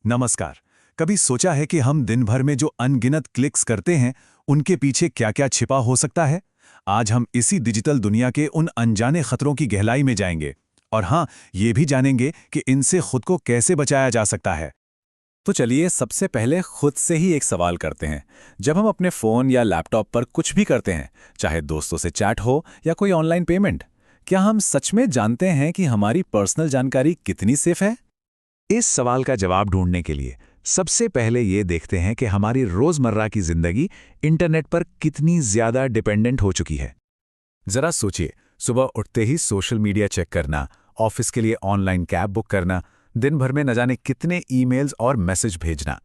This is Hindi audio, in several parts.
नमस्कार। कभी सोचा है कि हम दिन भर में जो अनगिनत क्लिक्स करते हैं, उनके पीछे क्या-क्या छिपा हो सकता है? आज हम इसी डिजिटल दुनिया के उन अनजाने खतरों की गहराई में जाएंगे और हाँ, ये भी जानेंगे कि इनसे खुद को कैसे बचाया जा सकता है। तो चलिए सबसे पहले खुद से ही एक सवाल करते हैं। जब हम अपने फ़ोन या लैपटॉप पर कुछ भी करते हैं, चाहे दोस्तों से चैट हो या कोई ऑनलाइन पेमेंट, क्या हम सच में जानते हैं कि हमारी पर्सनल जानकारी कितनी सेफ है? इस सवाल का जवाब ढूंढने के लिए सबसे पहले ये देखते हैं कि हमारी रोजमर्रा की जिंदगी इंटरनेट पर कितनी ज्यादा डिपेंडेंट हो चुकी है। जरा सोचिए, सुबह उठते ही सोशल मीडिया चेक करना, ऑफिस के लिए ऑनलाइन कैब बुक करना, दिन भर में न जाने कितने ईमेल्स और मैसेज भेजना,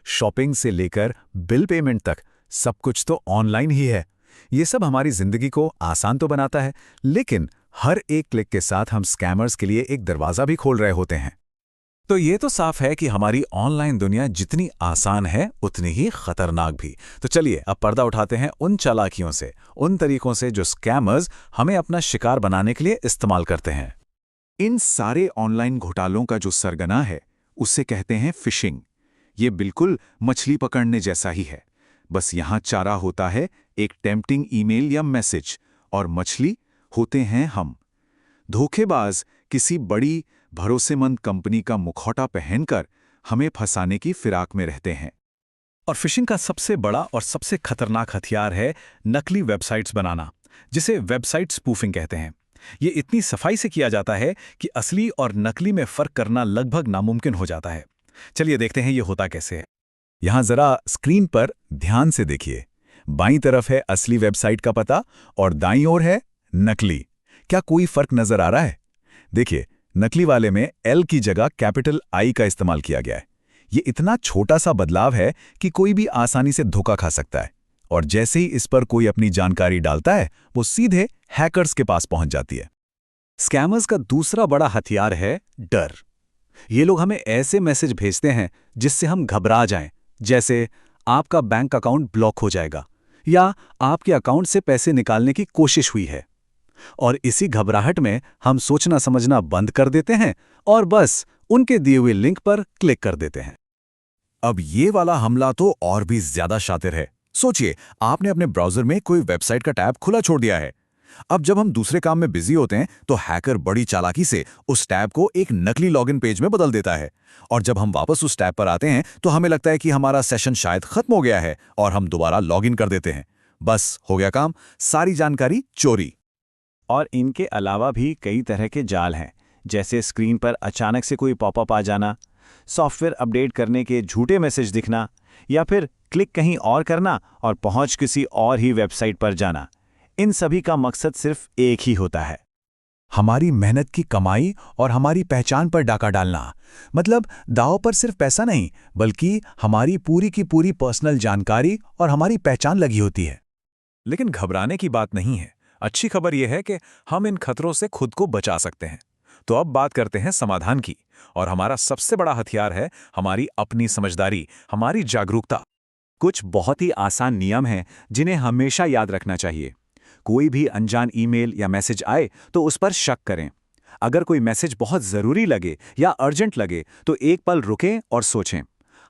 शॉपिंग से लेकर बिल पेमेंट तक सब कुछ तो ऑनलाइन ही है। ये सब हमारी जिंदगी को आसान तो बनाता है, लेकिन हर एक क्लिक के साथ हम स्कैमर्स के लिए एक दरवाजा भी खोल रहे होते हैं। तो ये तो साफ है कि हमारी ऑनलाइन दुनिया जितनी आसान है उतनी ही खतरनाक भी। तो चलिए अब पर्दा उठाते हैं उन चालाकियों से, उन तरीकों से जो स्कैमर्स हमें अपना शिकार बनाने के लिए इस्तेमाल करते हैं। इन सारे ऑनलाइन घोटालों का जो सरगना है, उसे कहते हैं फिशिंग। ये बिल्कुल मछली पकड़ने जैसा ही है। बस यहाँ चारा होता है एक टेम्पटिंग ईमेल या मैसेज, और मछली होते हैं हम। धोखेबाज किसी बड़ी भरोसेमंद कंपनी का मुखौटा पहनकर हमें फंसाने की फिराक में रहते हैं। और फिशिंग का सबसे बड़ा और सबसे खतरनाक हथियार है नकली वेबसाइट्स बनाना, जिसे वेबसाइट स्पूफिंग कहते हैं। ये इतनी सफाई से किया जाता है कि असली और नकली में फर्क करना लगभग नामुमकिन हो जाता है। चलिए देखते हैं ये होता कैसे है। यहाँ जरा स्क्रीन पर ध्यान से देखिए। बाईं तरफ है असली वेबसाइट का पता और दाईं ओर है नकली। क्या कोई फर्क नजर आ रहा है? देखिए, नकली वाले में एल की जगह कैपिटल आई का इस्तेमाल किया गया है। ये इतना छोटा सा बदलाव है कि कोई भी आसानी से धोखा खा सकता है, और जैसे ही इस पर कोई अपनी जानकारी डालता है, वो सीधे हैकर्स के पास पहुंच जाती है। स्कैमर्स का दूसरा बड़ा हथियार है डर। ये लोग हमें ऐसे मैसेज भेजते हैं जिससे हम घबरा जाएं, जैसे आपका बैंक अकाउंट ब्लॉक हो जाएगा या आपके अकाउंट से पैसे निकालने की कोशिश हुई है। और इसी घबराहट में हम सोचना समझना बंद कर देते हैं और बस उनके दिए हुए लिंक पर क्लिक कर देते हैं। अब ये वाला हमला तो और भी ज्यादा शातिर है। सोचिए, आपने अपने ब्राउजर में कोई वेबसाइट का टैब खुला छोड़ दिया है। अब जब हम दूसरे काम में बिजी होते हैं तो हैकर बड़ी चालाकी से उस टैब को एक नकली लॉगिन पेज में बदल देता है, और जब हम वापस उस टैब पर आते हैं तो हमें लगता है कि हमारा सेशन शायद खत्म हो गया है, और हम दोबारा लॉगिन कर देते हैं। बस हो गया काम, सारी जानकारी चोरी। और इनके अलावा भी कई तरह के जाल हैं, जैसे स्क्रीन पर अचानक से कोई पॉपअप आ जाना, सॉफ्टवेयर अपडेट करने के झूठे मैसेज दिखना, या फिर क्लिक कहीं और करना और पहुंच किसी और ही वेबसाइट पर जाना। इन सभी का मकसद सिर्फ एक ही होता है, हमारी मेहनत की कमाई और हमारी पहचान पर डाका डालना। मतलब दांव पर सिर्फ पैसा नहीं, बल्कि हमारी पूरी की पूरी पर्सनल जानकारी और हमारी पहचान लगी होती है। लेकिन घबराने की बात नहीं है। अच्छी खबर यह है कि हम इन खतरों से खुद को बचा सकते हैं। तो अब बात करते हैं समाधान की, और हमारा सबसे बड़ा हथियार है हमारी अपनी समझदारी, हमारी जागरूकता। कुछ बहुत ही आसान नियम हैं जिन्हें हमेशा याद रखना चाहिए। कोई भी अनजान ईमेल या मैसेज आए तो उस पर शक करें। अगर कोई मैसेज बहुत ज़रूरी लगे या अर्जेंट लगे तो एक पल रुकें और सोचें।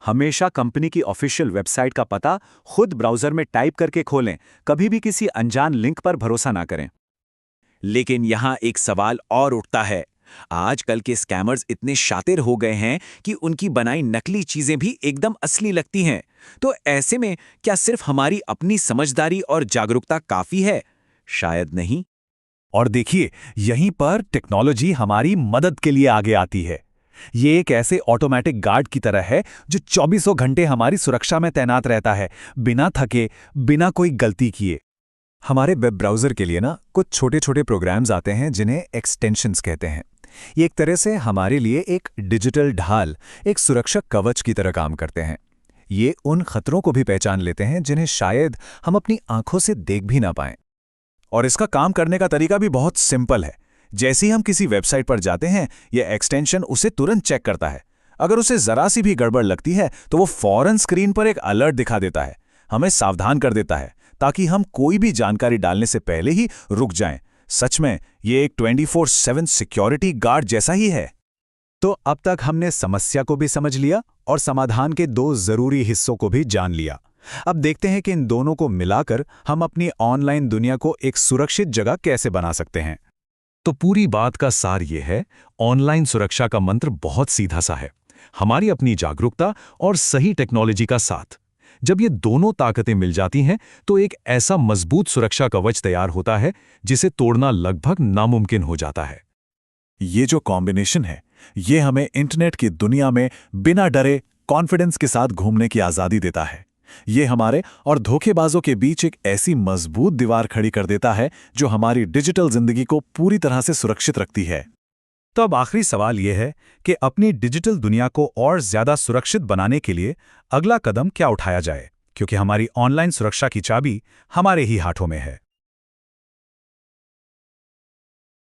हमेशा कंपनी की ऑफिशियल वेबसाइट का पता खुद ब्राउज़र में टाइप करके खोलें। कभी भी किसी अनजान लिंक पर भरोसा ना करें। लेकिन यहाँ एक सवाल और उठता है। आजकल के स्कैमर्स इतने शातिर हो गए हैं कि उनकी बनाई नकली चीजें भी एकदम असली लगती हैं। तो ऐसे में क्या सिर्फ हमारी अपनी समझदारी और जागरूकता काफी है? शायद नहीं। और देखिए, यहीं पर टेक्नोलॉजी हमारी मदद के लिए आगे आती है। ये एक ऐसे ऑटोमेटिक गार्ड की तरह है जो 24 घंटे हमारी सुरक्षा में तैनात रहता है, बिना थके, बिना कोई गलती किए। हमारे वेब ब्राउज़र के लिए ना कुछ छोटे छोटे प्रोग्राम्स आते हैं जिन्हें एक्सटेंशंस कहते हैं। ये एक तरह से हमारे लिए एक डिजिटल ढाल, एक सुरक्षा कवच की तरह काम करते हैं। ये उन खतरों को भी पहचान लेते हैं जिन्हें शायद हम अपनी आंखों से देख भी ना पाएं। और इसका काम करने का तरीका भी बहुत सिंपल है। जैसे ही हम किसी वेबसाइट पर जाते हैं, यह एक्सटेंशन उसे तुरंत चेक करता है। अगर उसे जरा सी भी गड़बड़ लगती है तो वो फौरन स्क्रीन पर एक अलर्ट दिखा देता है, हमें सावधान कर देता है, ताकि हम कोई भी जानकारी डालने से पहले ही रुक जाएं। सच में ये एक 24/7 सिक्योरिटी गार्ड जैसा ही है। तो अब तक हमने समस्या को भी समझ लिया और समाधान के दो जरूरी हिस्सों को भी जान लिया। अब देखते हैं कि इन दोनों को मिलाकर हम अपनी ऑनलाइन दुनिया को एक सुरक्षित जगह कैसे बना सकते हैं। तो पूरी बात का सार ये है, ऑनलाइन सुरक्षा का मंत्र बहुत सीधा सा है, हमारी अपनी जागरूकता और सही टेक्नोलॉजी का साथ। जब ये दोनों ताकतें मिल जाती हैं तो एक ऐसा मजबूत सुरक्षा कवच तैयार होता है जिसे तोड़ना लगभग नामुमकिन हो जाता है। ये जो कॉम्बिनेशन है, ये हमें इंटरनेट की दुनिया में बिना डरे कॉन्फिडेंस के साथ घूमने की आज़ादी देता है। ये हमारे और धोखेबाजों के बीच एक ऐसी मजबूत दीवार खड़ी कर देता है जो हमारी डिजिटल जिंदगी को पूरी तरह से सुरक्षित रखती है। तो अब आखिरी सवाल यह है कि अपनी डिजिटल दुनिया को और ज्यादा सुरक्षित बनाने के लिए अगला कदम क्या उठाया जाए, क्योंकि हमारी ऑनलाइन सुरक्षा की चाबी हमारे ही हाथों में है।